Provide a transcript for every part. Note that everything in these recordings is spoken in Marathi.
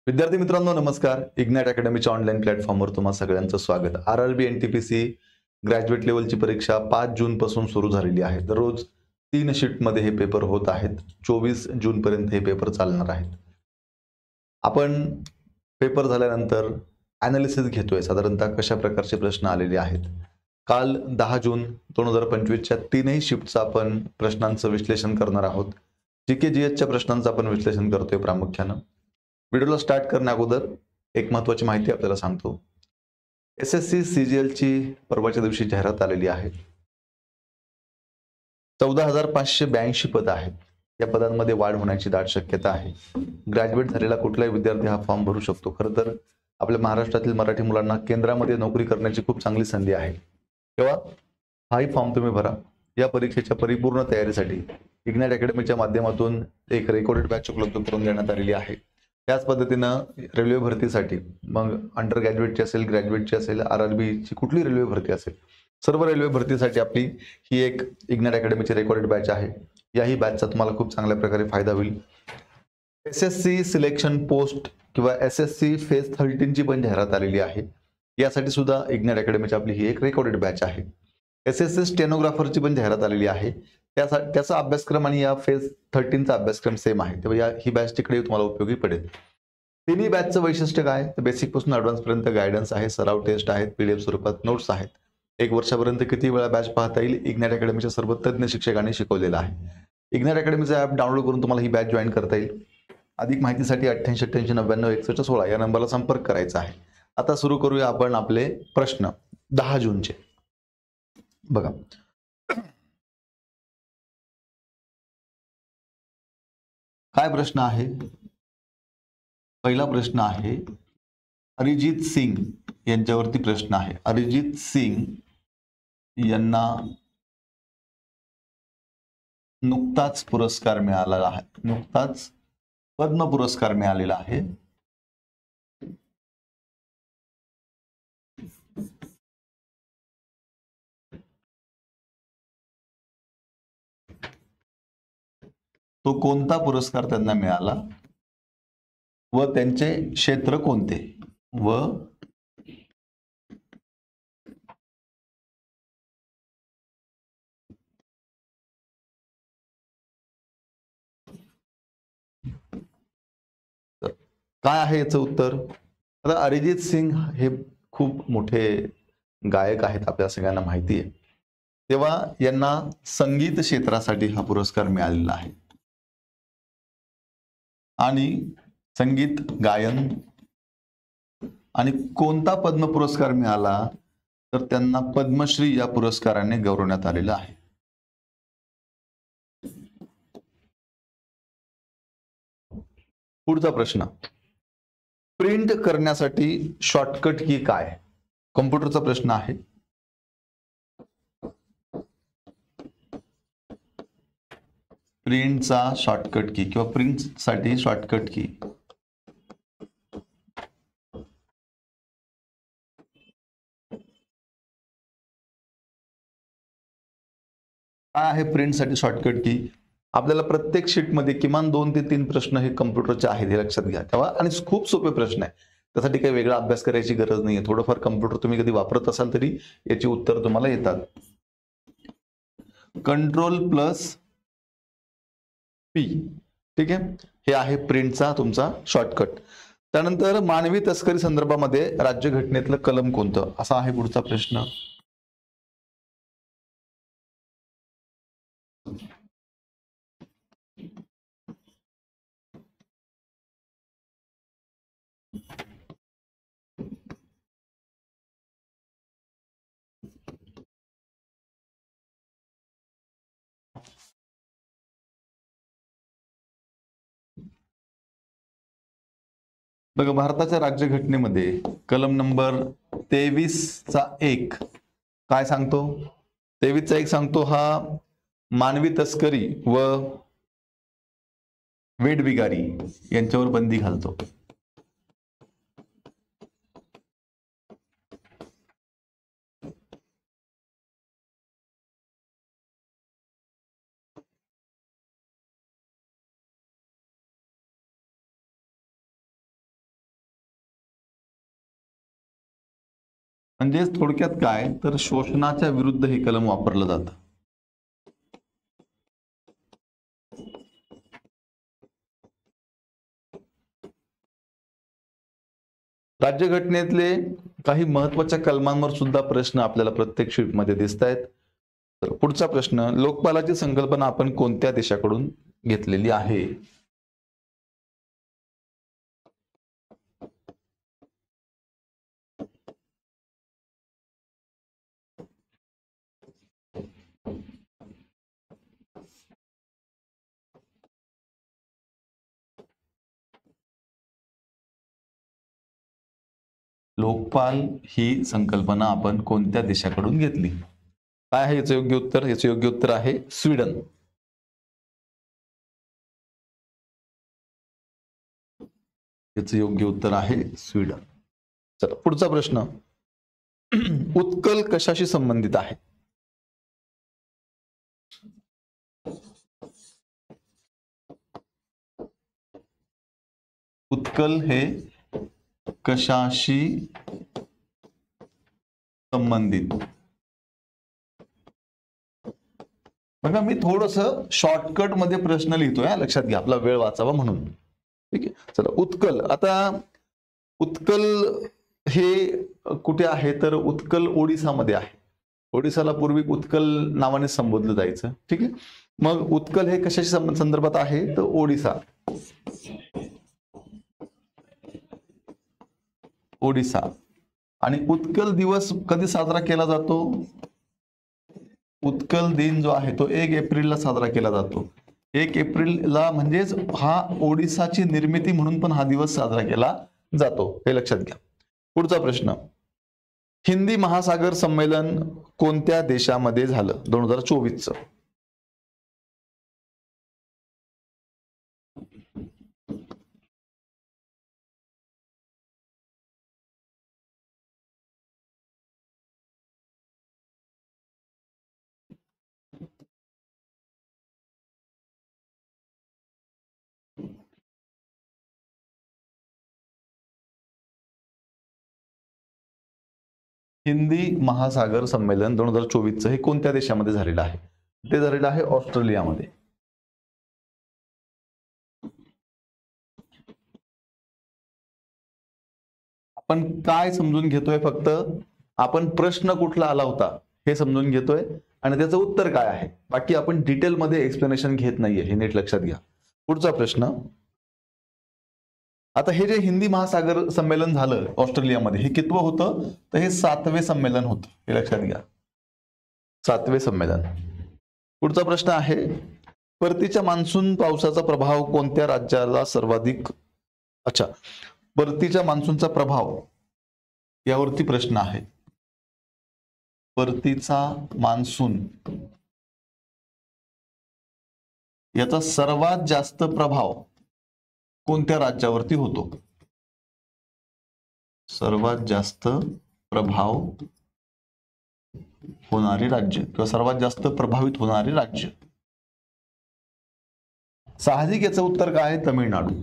विद्यार्थी मित्रांनो नमस्कार. इग्नाइट अकॅडमीच्या ऑनलाईन प्लॅटफॉर्मवर तुम्हा सगळ्यांचं स्वागत. आरआरबी एनटीपीसी ग्रॅज्युएट लेवलची परीक्षा 5 जून पासून सुरू झालेली आहे. दररोज 3 शिफ्टमध्ये हे पेपर होत आहेत. 24 जून पर्यंत हे पेपर चालणार आहेत. आपण पेपर झाल्यानंतर ॲनालिसिस घेतोय साधारणतः कशा प्रकारचे प्रश्न आलेले आहेत. काल 10 जून 2025च्या तीनही शिफ्टचं आपण प्रश्नांचं विश्लेषण करणार आहोत. जीके जीएसच्या प्रश्नांचं आपण विश्लेषण करतोय प्रामुख्यानं. व्हिडिओला स्टार्ट करण्या अगोदर एक महत्त्वाची माहिती आपल्याला सांगतो. एसएससी सीजीएलची परवाच्या दिवशी जाहिरात आलेली आहे. 14,582 पदं आहेत. या पदांमध्ये वाढ होण्याची दाट शक्यता आहे. ग्रॅज्युएट झालेला कुठलाही विद्यार्थी हा फॉर्म भरू शकतो. खरं तर आपल्या महाराष्ट्रातील मराठी मुलांना केंद्रामध्ये नोकरी करण्याची खूप चांगली संधी आहे. तेव्हा हाही फॉर्म तुम्ही भरा. या परीक्षेच्या परिपूर्ण तयारीसाठी इग्नाइट अकॅडमीच्या माध्यमातून एक रेकॉर्डेड बॅच उपलब्ध करून देण्यात आलेली आहे. त्याच पद्धतीनं रेल्वे भरतीसाठी मग अंडर ग्रॅज्युएटची असेल, ग्रॅज्युएटची असेल, आरआरबीची कुठली रेल्वे भरती असेल, सर्व रेल्वे भरतीसाठी आपली ही एक इग्नाइट अकॅडमीची रेकॉर्डेड बॅच आहे. याही बॅचचा तुम्हाला खूप चांगल्या प्रकारे फायदा होईल. एसएससी सिलेक्शन पोस्ट किंवा एसएससी फेज 13 ची पण जाहिरात आलेली आहे. यासाठी सुद्धा इग्नाइट अकॅडमीची आपली ही एक रेकॉर्डेड बॅच आहे. एसएससी स्टेनोग्राफरची पण जाहिरात आलेली आहे. त्याचा अभ्यासक्रम आणि या फेज 13चा अभ्यासक्रम सेम आहे. तेव्हा ही बॅच तिकडे तुम्हाला उपयोगी पडेल. तिन्ही बॅचचं वैशिष्ट्य काय? तर बेसिक पासून ॲडव्हान्स पर्यंत गायडन्स आहे, सराव टेस्ट आहेत, पीडीएफ स्वरूपात नोट्स आहेत. 1 वर्षापर्यंत किती वेळा बॅच पाहता येईल, इग्नाइट अकॅडमीच्या सर्व तज्ञ शिक्षकांनी शिकवलेलं आहे. इग्नाइट अकॅडमीचा ॲप डाउनलोड करून तुम्हाला ही बॅच जॉईन करता येईल. अधिक माहितीसाठी 8888996161 या नंबरला संपर्क करायचा आहे. आता सुरू करूया आपण आपले प्रश्न 10 जूनचे. बघा, काय प्रश्न आहे? पहिला प्रश्न आहे अरिजित सिंग यांच्यावरती प्रश्न आहे. अरिजित सिंग यांना नुकताच पुरस्कार मिळालेला आहे. नुकताच पद्म पुरस्कार मिळालेला आहे. तो कोणता पुरस्कार त्यांना मिळाला व त्यांचे क्षेत्र कोणते व काय आहे याचं उत्तर? आता अरिजित सिंग हे खूप मोठे गायक आहेत, आपल्या सगळ्यांना माहिती आहे. तेव्हा यांना संगीत क्षेत्रासाठी हा पुरस्कार मिळालेला आहे आणि संगीत गायन. आणि कोणता पद्म पुरस्कार मिळाला तर त्यांना पद्मश्री या पुरस्काराने गौरवण्यात आलेलं आहे. पुढचा प्रश्न, प्रिंट करण्यासाठी शॉर्टकट की काय? कॉम्प्युटरचा प्रश्न आहे. प्रिंटचा शॉर्टकट की किंवा प्रिंटसाठी शॉर्टकट की काय आहे? प्रिंटसाठी शॉर्टकट की आपल्याला प्रत्येक शीटमध्ये किमान 2 ते 3 प्रश्न हे कम्प्युटरचे आहेत, हे लक्षात घ्या. तेव्हा आणि खूप सोपे प्रश्न आहे. त्यासाठी काही वेगळा अभ्यास करायची गरज नाहीये. थोडंफार कम्प्युटर तुम्ही कधी वापरत असाल तरी याची उत्तर तुम्हाला येतात. कंट्रोल प्लस पी, ठीक आहे. हे आहे प्रिंटचा तुमचा शॉर्टकट. त्यानंतर मानवी तस्करी संदर्भामध्ये राज्यघटनेतलं कलम कोणतं? असा आहे पुढचा प्रश्न. बघा, भारताच्या राज्यघटनेमध्ये कलम नंबर 23(1) काय सांगतो? 23(1) सांगतो हा मानवी तस्करी व वेठबिगारी यांच्यावर बंदी घालतो. म्हणजे थोडक्यात काय तर शोषणाच्या विरुद्ध हे कलम वापरलं जातं. राज्यघटनेतले काही महत्वाच्या कलमांवर सुद्धा प्रश्न आपल्याला प्रत्येक शीटमध्ये दिसत आहेत. तर पुढचा प्रश्न, लोकपालाची संकल्पना आपण कोणत्या देशाकडून घेतलेली आहे? लोकपाल ही संकल्पना आपण कोणत्या देशाकडून घेतली? काय आहे याचं योग्य उत्तर? याचं योग्य उत्तर आहे स्वीडन. याचं योग्य उत्तर आहे स्वीडन. चला पुढचा प्रश्न, उत्कल कशाशी संबंधित आहे? उत्कल हे कशाशी संबंधित? बघा मी थोडस शॉर्टकट मध्ये प्रश्न लिहितोय, लक्षात घ्या, आपला वेळ वाचावा म्हणून. ठीक आहे, चला उत्कल. आता उत्कल हे कुठे आहे तर उत्कल ओडिसामध्ये आहे. ओडिसाला पूर्वी उत्कल नावाने संबोधलं जायचं. ठीक आहे, मग उत्कल हे कशाशी संदर्भात आहे तर ओडिसा. ओडिसा. आणि उत्कल दिवस कधी साजरा केला जातो? उत्कल दिन जो आहे तो 1 एप्रिलला साजरा केला जातो. 1 एप्रिलला म्हणजेच हा ओडिसाची निर्मिती म्हणून पण हा दिवस साजरा केला जातो, हे लक्षात घ्या. पुढचा प्रश्न, हिंदी महासागर संमेलन कोणत्या देशामध्ये झालं 2024 चं? हिंदी महासागर संमेलन 2024 हे कोणत्या देशामध्ये झालेलं आहे? ते झालेलं आहे ऑस्ट्रेलियामध्ये. आपण काय समजून घेतोय, फक्त आपण प्रश्न कुठला आला होता हे समजून घेतोय आणि त्याचं उत्तर काय आहे, बाकी आपण डिटेलमध्ये एक्सप्लेनेशन घेत नाहीये, हे नीट लक्षात घ्या. पुढचा प्रश्न, आता हे जे हिंदी महासागर संमेलन झालं ऑस्ट्रेलियामध्ये हे कितवं होतं तर हे 7वे संमेलन होतं, हे लक्षात घ्या, 7वे संमेलन. पुढचा प्रश्न आहे, परतीच्या मान्सून पावसाचा प्रभाव कोणत्या राज्याला सर्वाधिक? अच्छा, परतीच्या मान्सूनचा प्रभाव यावरती प्रश्न आहे. परतीचा मान्सून याचा सर्वात जास्त प्रभाव कोणत्या राज्यावरती होतो? सर्वात जास्त प्रभाव होणारे राज्य किंवा सर्वात जास्त प्रभावित होणारे राज्य. साहजिक याचं उत्तर काय आहे? तमिळनाडू.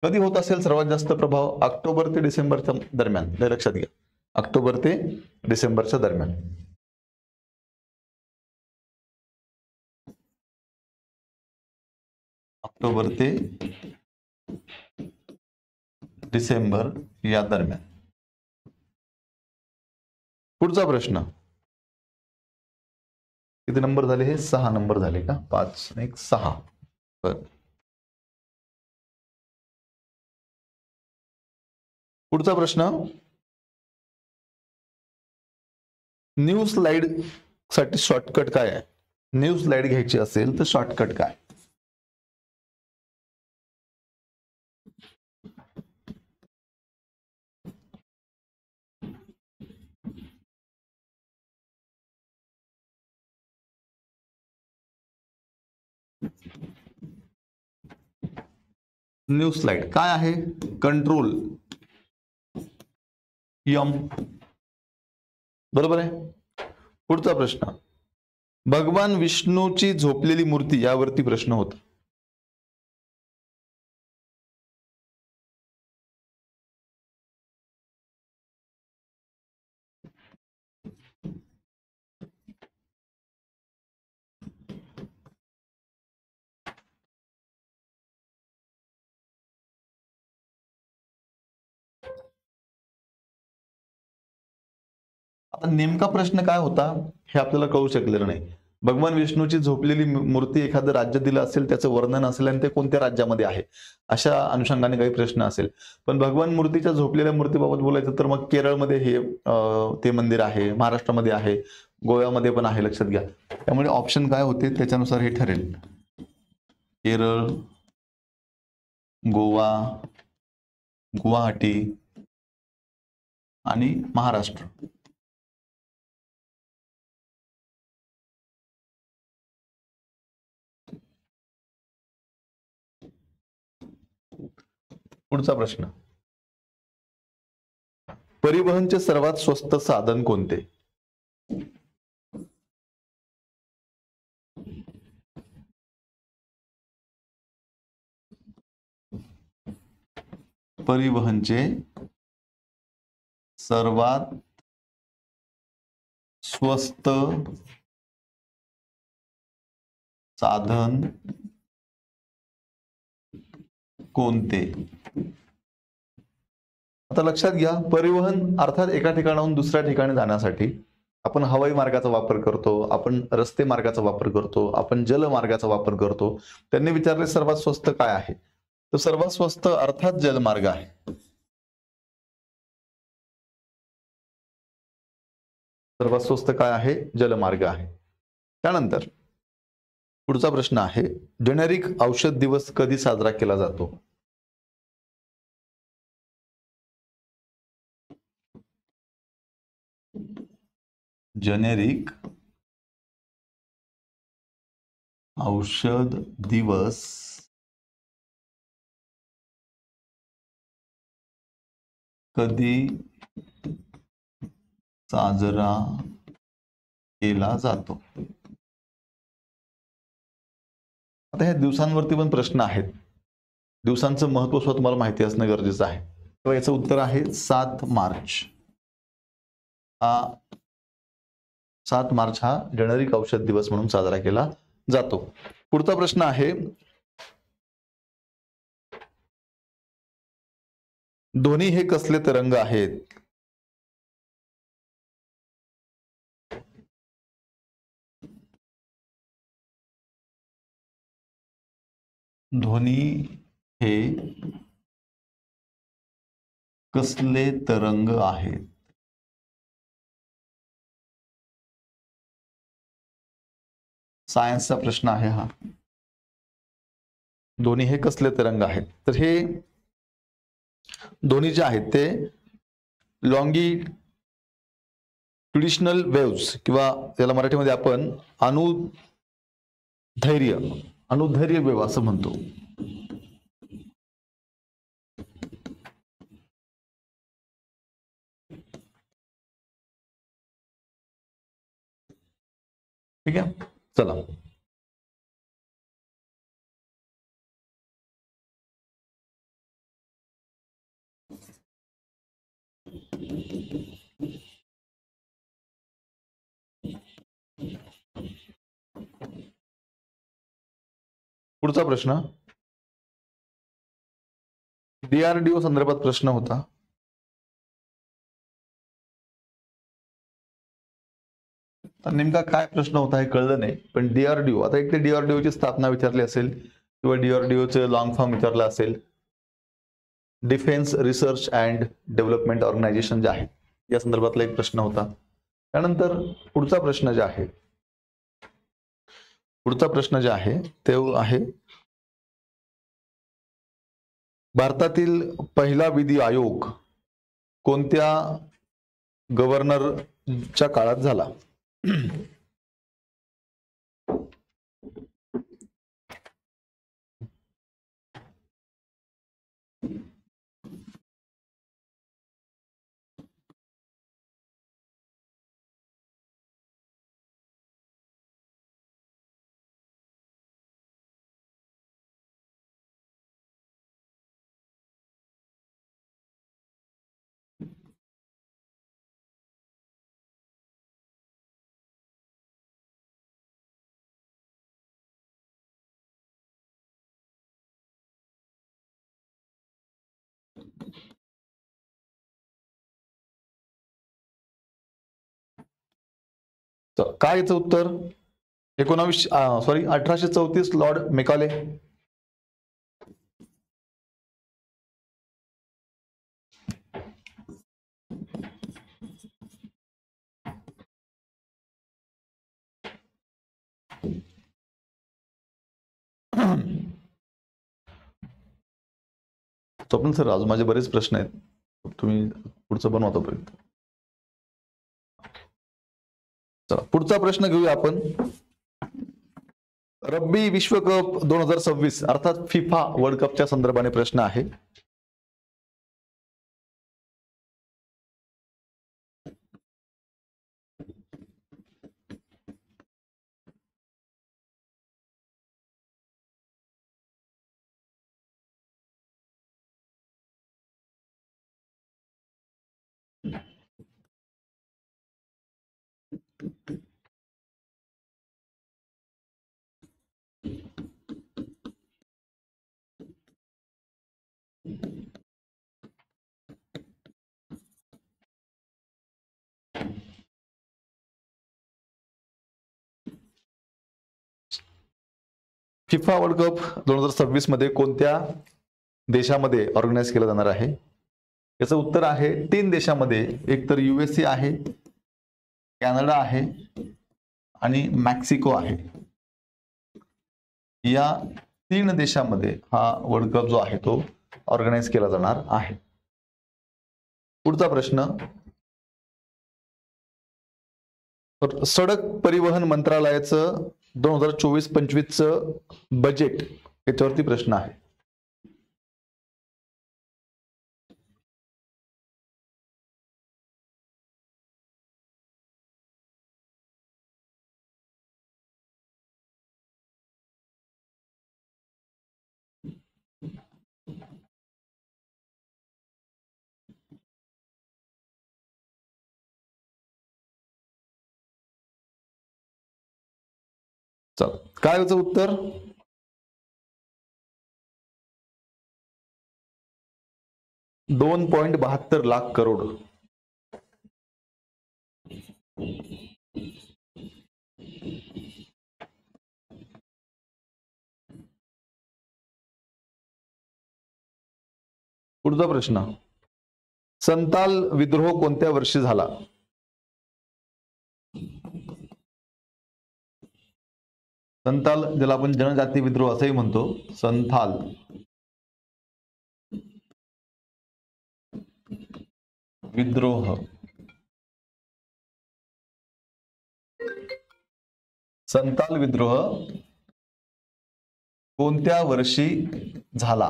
कधी होत असेल सर्वात जास्त प्रभाव? ऑक्टोबर ते डिसेंबरच्या दरम्यान, हे लक्षात घ्या, ऑक्टोबर ते डिसेंबरच्या दरम्यान. ऑक्टोबर ते डिसेंबर या दरम्यान. पुढचा प्रश्न, किती नंबर झाले? हे 6 नंबर झाले का? 5 आणि 1 6. पुढचा प्रश्न, न्यू स्लाइड साठी शॉर्टकट काय आहे? न्यू स्लाइड घ्यायची असेल तर शॉर्टकट काय? न्यू स्लाइड काय आहे? Control M. बरोबर आहे. पुढचा प्रश्न, भगवान विष्णूची झोपलेली मूर्ती यावरती प्रश्न होता. नेमका प्रश्न काय होता हे आपल्याला कळू शकलेलं नाही. भगवान विष्णूची झोपलेली मूर्ती एखादं राज्य दिलं असेल, त्याचं वर्णन असेल आणि ते कोणत्या राज्यामध्ये आहे, अशा अनुषंगाने काही प्रश्न असेल. पण भगवान मूर्तीच्या झोपलेल्या मूर्तीबाबत बोलायचं तर मग केरळमध्ये हे ते मंदिर आहे, महाराष्ट्रामध्ये आहे, गोव्यामध्ये पण आहे, लक्षात घ्या. त्यामुळे ऑप्शन काय होते त्याच्यानुसार हे ठरेल. केरळ, गोवा, गुवाहाटी आणि महाराष्ट्र. पुढचा प्रश्न, परिवहनचे सर्वात स्वस्त साधन कोणते? परिवहनचे सर्वात स्वस्त साधन कोणते? आता लक्षात घ्या, परिवहन अर्थात एका ठिकाणाहून दुसऱ्या ठिकाणी जाण्यासाठी आपण हवाई मार्गाचा वापर करतो, आपण रस्ते मार्गाचा वापर करतो, आपण जलमार्गाचा वापर करतो. त्यांनी विचारले सर्वात स्वस्त काय आहे, तर सर्वात स्वस्त अर्थात जलमार्ग आहे. सर्वात स्वस्त काय आहे? जलमार्ग आहे. त्यानंतर पुढचा प्रश्न आहे, जेनेरिक औषध दिवस कधी साजरा केला जातो? जेनेरिक औषध दिवस कधी साजरा केला जातो? आता ह्या दिवसांवरती पण प्रश्न आहेत. दिवसांचं महत्व सुद्धा तुम्हाला माहिती असणं गरजेचं आहे. तर याचं उत्तर आहे 7 मार्च. 7 मार्च हा जेनेरिक औषध दिवस म्हणून साजरा केला जातो. पुढचा प्रश्न आहे, ध्वनी हे कसले तरंग आहेत? ध्वनी हे कसले तरंग आहेत? सायन्सचा प्रश्न आहे हा. ध्वनी हे कसले तरंग आहेत? तर हे ध्वनी जे आहेत ते लॉन्गिट्युडिशनल वेव्हज किंवा त्याला मराठीमध्ये आपण अनुधैर्य वेव्ह असं म्हणतो. ठीक आहे, चला. पुढचा प्रश्न, डीआरडीओ संदर्भात प्रश्न होता. नेमका काय प्रश्न होता हे कळलं नाही, पण डीआरडीओ, आता एक ते डीआरडीओची स्थापना विचारली असेल किंवा डीआरडीओचे लॉंग फॉर्म विचारला असेल. Defence research and development organisation जे आहे या संदर्भातला एक प्रश्न होता. त्यानंतर पुढचा प्रश्न जे आहे ते आहे, भारतातील पहिला विधी आयोग कोणत्या गव्हर्नरच्या काळात झाला? काय याचं उत्तर? 1834 लॉर्ड मेकॉले. स्वप्न सर, अजून माझे बरेच प्रश्न आहेत, तुम्ही पुढचं बनवा तोपर्यंत. चला पुढचा प्रश्न घेऊया आपण. रब्बी विश्वकप 2026 अर्थात फिफा वर्ल्ड कपच्या संदर्भाने प्रश्न आहे. फिफा वर्ल्ड कप 2026 मध्ये कोणत्या देशामध्ये ऑर्गनाईज केला जाणार आहे? याचं उत्तर आहे 3 देशामध्ये. एक तर USA आहे, कॅनडा आहे आणि मेक्सिको आहे. या 3 देशामध्ये हा वर्ल्ड कप जो आहे तो ऑर्गनाईज केला जाणार आहे. पुढचा प्रश्न, सडक परिवहन मंत्रालयाचं 2024-25 बजेट याच्यावरती प्रश्न आहे. चला काय याचं उत्तर? $2.72 लाख करोड. पुढचा प्रश्न, संताल विद्रोह कोणत्या वर्षी झाला? संताल, ज्याला आपण जनजाती विद्रोह असंही म्हणतो, संथाल विद्रोह संताल विद्रोह कोणत्या वर्षी झाला,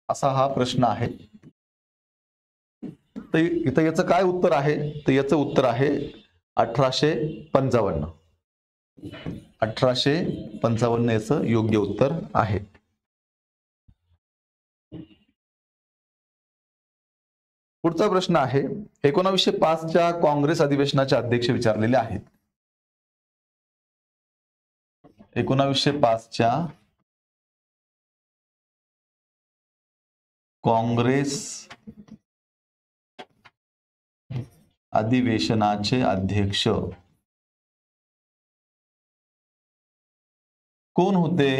असा हा प्रश्न आहे. तर इथं याचं काय उत्तर आहे? तर याचं उत्तर आहे 1855. 1855 याचं योग्य उत्तर आहे. पुढचा प्रश्न आहे, 1905च्या काँग्रेस अधिवेशनाचे अध्यक्ष विचारलेले आहेत. 1905च्या काँग्रेस अधिवेशनाचे अध्यक्ष कोण होते?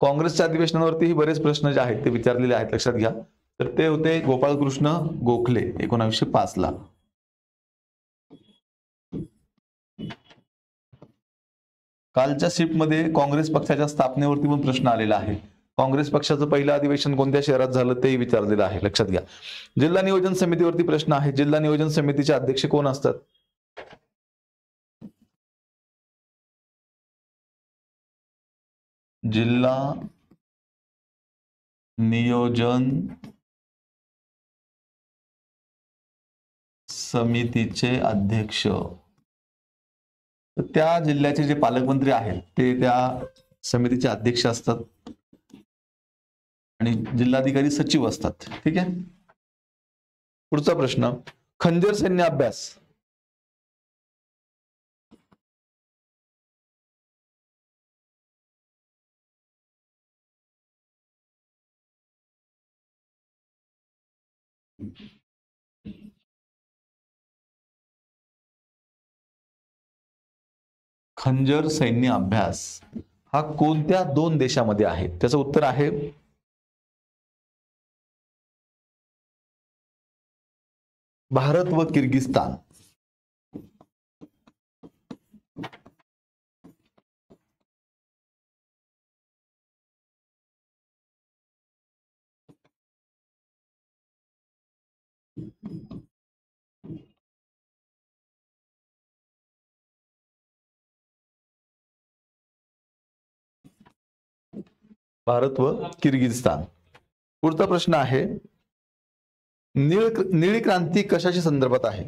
काँग्रेसच्या अधिवेशनावरतीही बरेच प्रश्न जे आहेत ते विचारलेले आहेत, लक्षात घ्या. तर ते होते गोपाळकृष्ण गोखले 1905 ला. कालच्या शिफ्टमध्ये काँग्रेस पक्षाच्या स्थापनेवरती पण प्रश्न आलेला आहे. काँग्रेस पक्षाचं पहिलं अधिवेशन कोणत्या शहरात झालं तेही विचारलेलं आहे, लक्षात घ्या. जिल्हा नियोजन समितीवरती प्रश्न आहे. जिल्हा नियोजन समितीचे अध्यक्ष कोण असतात? जिल्हा नियोजन समितीचे अध्यक्ष त्या जिल्ह्याचे जे पालकमंत्री आहेत ते त्या समितीचे अध्यक्ष असतात आणि जिल्हाधिकारी सचिव असतात. ठीक आहे. पुढचा प्रश्न, खंजर सैन्य अभ्यास खंजर सैन्य अभ्यास हा कोणत्या 2 देशामध्ये आहे? त्याचं उत्तर आहे भारत व किर्गिस्तान. भारत व किर्गिस्तान. पुढचा प्रश्न आहे निळी क्रांती कशाशी संदर्भात आहे?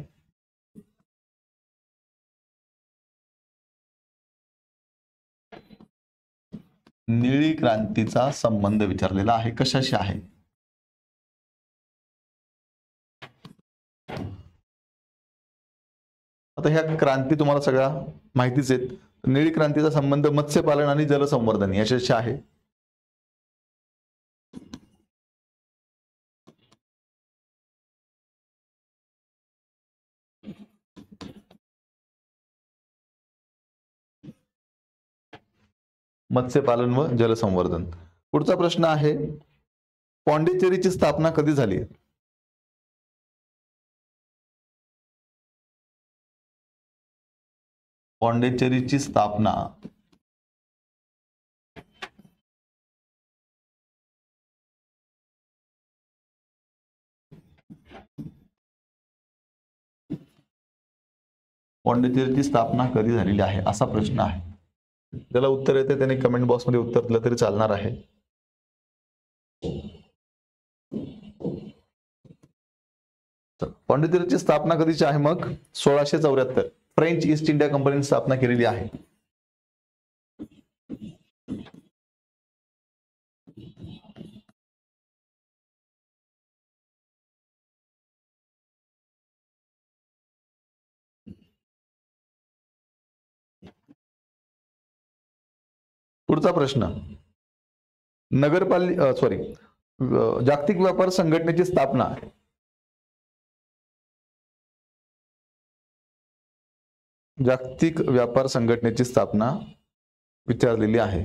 निळी क्रांतीचा संबंध विचारलेला आहे, कशाशी आहे? आता ह्या क्रांती तुम्हाला सगळ्या माहितीच आहेत. निळी क्रांतीचा संबंध मत्स्यपालन आणि जलसंवर्धन याच्याशी आहे. मत्स्यपालन व जलसंवर्धन. पुढचा प्रश्न आहे पॉंडिचेरीची स्थापना कधी झाली? पॉंडिचेरीची स्थापना पॉंडिचेरीची स्थापना कधी झालेली आहे असा प्रश्न आहे. ज्याला उत्तर येते त्याने कमेंट बॉक्समध्ये उत्तर दिलं तरी चालणार आहे. पॉंडिचेरीची स्थापना कधीची आहे मग? 1674. फ्रेंच ईस्ट इंडिया कंपनीने स्थापना केलेली आहे. पुढचा प्रश्न जागतिक व्यापार संघटनेची स्थापना जागतिक व्यापार संघटनेची स्थापना विचारलेली आहे.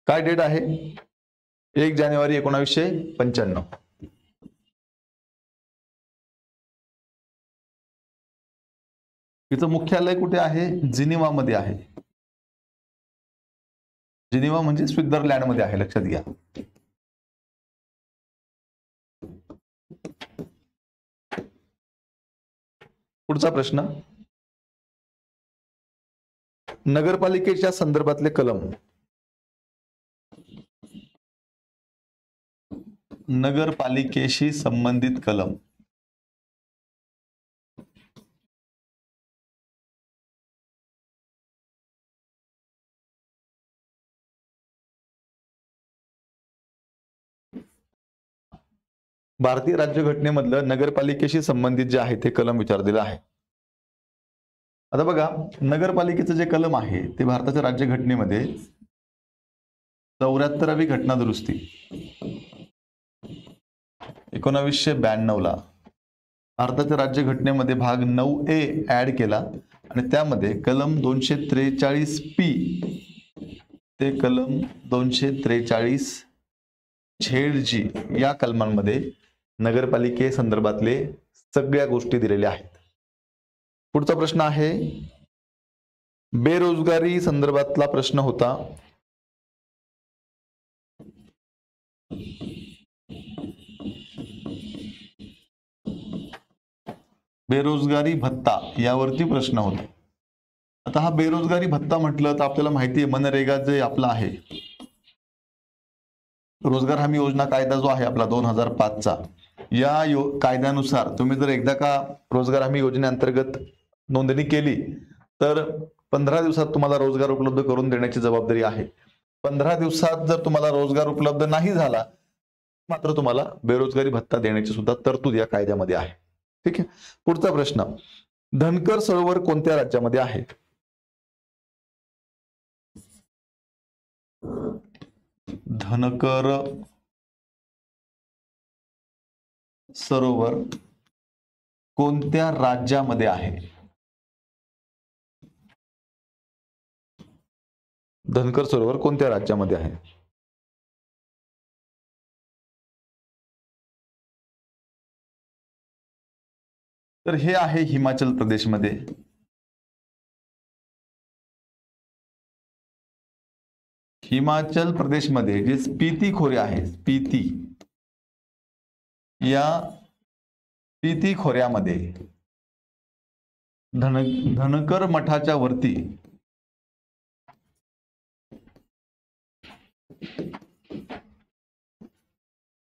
काय डेट आहे? 1 जानेवारी 1995. तिचं मुख्यालय कुठे आहे? जिनिव्हा मध्ये आहे. जिनिव्हा म्हणजे स्वित्झर्लंड मध्ये आहे, लक्षात घ्या. पुढचा प्रश्न नगरपालिकेच्या संदर्भातले कलम. नगरपालिकेशी संबंधित कलम. भारतीय राज्यघटनेमधलं नगरपालिकेशी संबंधित जे आहे ते कलम विचारलेलं आहे. आता बघा, नगरपालिकेचं जे कलम आहे ते भारताच्या राज्यघटनेमध्ये 74वी घटना दुरुस्ती 1992 ला भारताच्या राज्यघटनेमध्ये भाग 9A ऍड केला आणि त्यामध्ये कलम 243P ते कलम 243ZG या कलमांमध्ये नगरपालिके संदर्भातले सगळ्या गोष्टी दिलेल्या आहेत. पुढचा प्रश्न आहे बेरोजगारी संदर्भातला प्रश्न होता. बेरोजगारी भत्ता यावरती प्रश्न होता. आता हा बेरोजगारी भत्ता म्हटलं तर आपल्याला माहिती आहे मनरेगा जे आपला आहे, रोजगार हमी योजना कायदा जो आहे आपला 2005 चा, या कायद्यानुसार तुम्ही जर एकदा का रोजगार हमी योजनेअंतर्गत नोंदणी केली तर 15 दिवसात तुम्हाला रोजगार उपलब्ध करून देण्याची जबाबदारी आहे. 15 दिवसात जर तुम्हाला रोजगार उपलब्ध नाही झाला मात्र तुम्हाला बेरोजगारी भत्ता देण्याची सुद्धा तरतूद या कायद्यामध्ये आहे. ठीक आहे. पुढचा प्रश्न, धनकर सरोवर कोणत्या राज्यामध्ये आहे? धनकर सरोवर कोणत्या राज्यामध्ये आहे? धनकर सरोवर कोणत्या राज्यामध्ये आहे? तर हे आहे हिमाचल प्रदेशमध्ये. हिमाचल प्रदेशमध्ये जे स्पिती खोरे आहे, स्पिती, या स्पिती खोऱ्यामध्ये धनकर मठाच्या वरती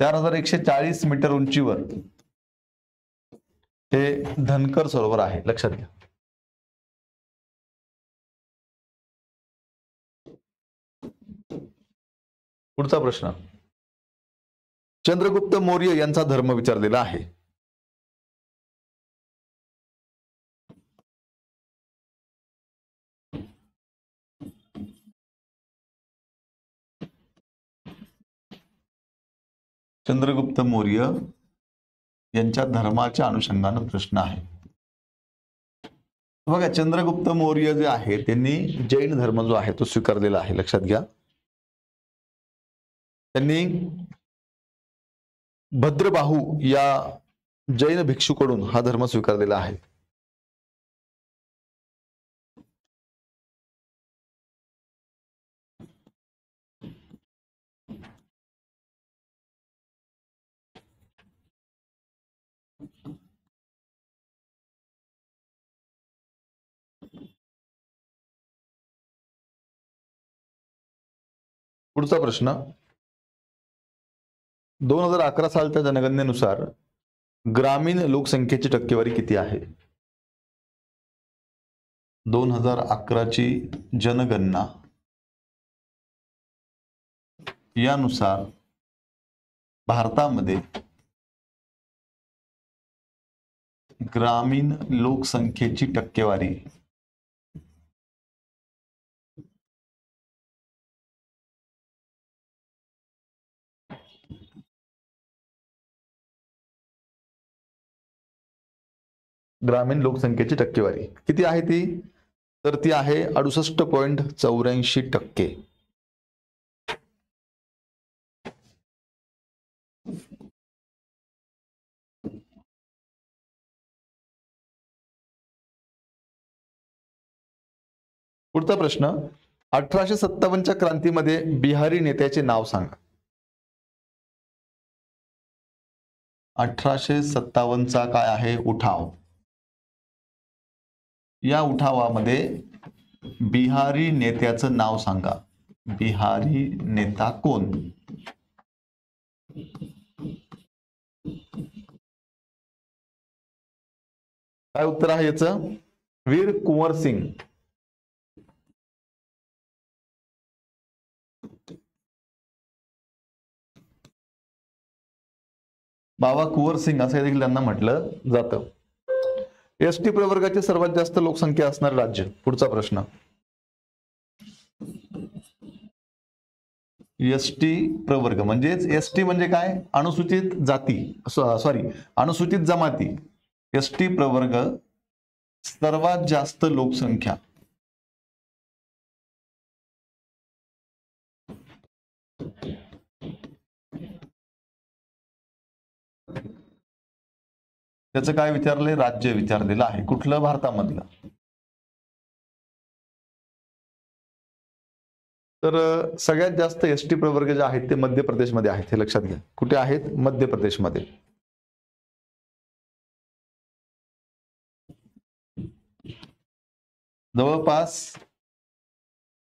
चार 4140 मीटर उंचीवर हे धनकर सरोवर आहे. लक्षात घ्या. पुढचा प्रश्न, चंद्रगुप्त मौर्य यांचा धर्म विचारलेला आहे. चंद्रगुप्त मौर्य यांच्या धर्माच्या अनुषंगाने प्रश्न आहे. बघा, चंद्रगुप्त मौर्य जे आहे त्यांनी जैन धर्म जो आहे तो स्वीकारलेला आहे. लक्षात घ्या. त्यांनी भद्रबाहू या जैन भिक्षूकडून हा धर्म स्वीकारलेला आहे. पुढचा प्रश्न, 2011 सालच्या जनगणनेनुसार ग्रामीण लोकसंख्येची टक्केवारी किती आहे? 2011 ची जनगणना यानुसार भारतामध्ये ग्रामीण लोकसंख्येची टक्केवारी किती आहे ती? तर ती आहे 68.84%. पुढचा प्रश्न, 1857च्या क्रांतीमध्ये बिहारी नेत्याचे नाव सांगा. 1857चा काय आहे? उठाव. या उठावामध्ये बिहारी नेत्याचं नाव सांगा. बिहारी नेता कोण? काय उत्तर आहे याचं? वीर कुंवर सिंग. बाबा कुंवर सिंग असं देखील त्यांना म्हटलं जातं. एसटी प्रवर्गाची सर्वात जास्त लोकसंख्या असणारे राज्य. पुढचा प्रश्न, एसटी प्रवर्ग म्हणजेच एसटी म्हणजे काय? अनुसूचित जाती, अनुसूचित जमाती. एसटी प्रवर्ग सर्वात जास्त लोकसंख्या. त्याचं काय विचारलंय? राज्य विचारलेलं आहे. कुठलं? भारतामधलं. तर सगळ्यात जास्त एसटी प्रवर्ग जे आहेत ते मध्य प्रदेशमध्ये आहेत. हे लक्षात घ्या. कुठे आहेत? मध्य प्रदेशमध्ये. जवळपास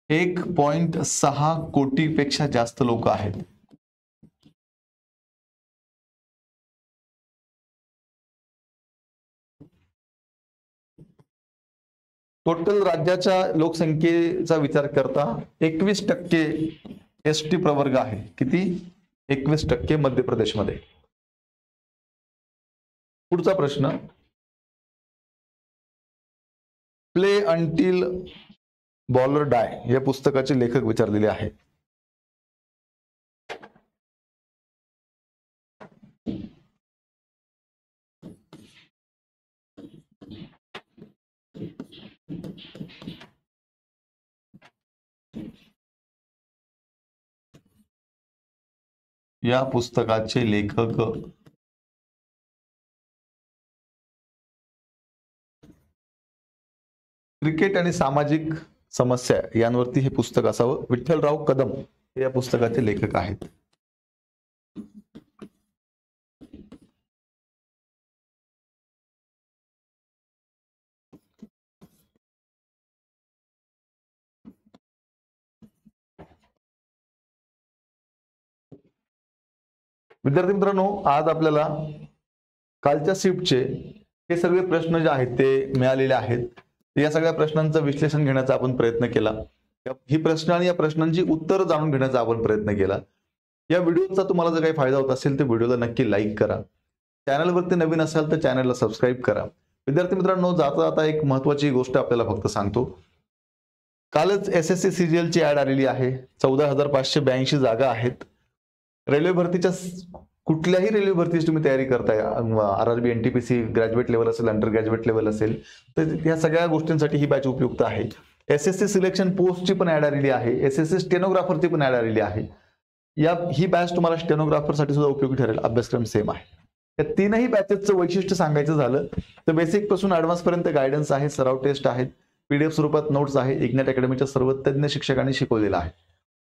1.6 कोटीपेक्षा जास्त लोक आहेत. टोटल राज्याच्या लोकसंख्येचा विचार करता 21% एसटी प्रवर्ग आहे. किती? 21% मध्य प्रदेशमध्ये. पुढचा प्रश्न, प्ले अंटिल बॉलर डाय या पुस्तकाचे लेखक विचारलेले आहे. या पुस्तकाचे लेखक क्रिकेट आणि सामाजिक समस्या यांवरती हे पुस्तक असावं. विठ्ठलराव कदम हे या पुस्तकाचे लेखक आहेत. विद्यार्थी मित्रांनो, आज आपल्याला कालच्या शिफ्टचे हे सगळे प्रश्न जे आहेत ते मिळालेले आहेत. या सगळ्या प्रश्नांचं विश्लेषण घेण्याचा आपण प्रयत्न केला. ही प्रश्न आणि या प्रश्नांची उत्तर जाणून घेण्याचा आपण प्रयत्न केला. या व्हिडिओचा तुम्हाला जर काही फायदा होत असेल तर व्हिडिओला नक्की लाईक करा. चॅनलवरती नवीन असाल तर चॅनलला सबस्क्राईब करा. विद्यार्थी मित्रांनो, जाता जाता एक महत्त्वाची गोष्ट आपल्याला फक्त सांगतो. कालच SSC CGL ची ऍड आलेली आहे. 14,582 जागा आहेत. रेल्वे भरतीच्या कुठल्याही रेल्वे भरतीची तुम्ही तयारी करताय, RRB NTPC ग्रॅज्युएट लेवल असेल, अंडर ग्रॅज्युएट लेवल असेल, तर या सगळ्या गोष्टींसाठी ही बॅच उपयुक्त आहे. SSC सिलेक्शन पोस्टची पण ऍड आलेली आहे. SSC स्टेनोग्राफरची पण ऍड आलेली आहे. ही बॅच तुम्हाला स्टेनोग्राफरसाठी सुद्धा उपयोगी ठरेल. अभ्यासक्रम सेम आहे. या तीनही बॅचेसचं वैशिष्ट्य सांगायचं झालं तर बेसिक पासून ऍडव्हान्स पर्यंत गायडन्स आहे, सराव टेस्ट आहेत, PDF स्वरूपात नोट्स आहे. इग्नाइट अकॅडमीच्या सर्व तज्ञ शिक्षकांनी शिकवलेलं आहे.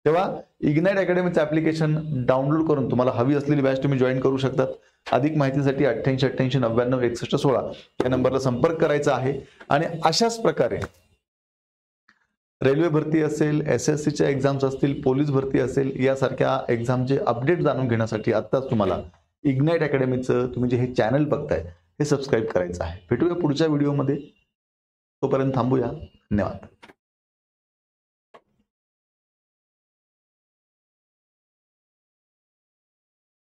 तेव्हा इग्नाइट अकॅडमीचं ऍप्लिकेशन डाउनलोड करून तुम्हाला हवी असलेली बॅच तुम्ही जॉईन करू शकतात. अधिक माहितीसाठी 8888996116 या नंबरला संपर्क करायचा आहे. आणि अशाच प्रकारे रेल्वे भरती असेल, SSCच्या एक्झाम्स असतील, पोलीस भरती असेल, यासारख्या एक्झामचे अपडेट जाणून घेण्यासाठी आत्ताच तुम्हाला इग्नाइट अकॅडमीचं तुम्ही जे हे चॅनल बघताय हे सबस्क्राईब करायचं आहे. भेटूया पुढच्या व्हिडिओमध्ये. तोपर्यंत थांबूया. धन्यवाद.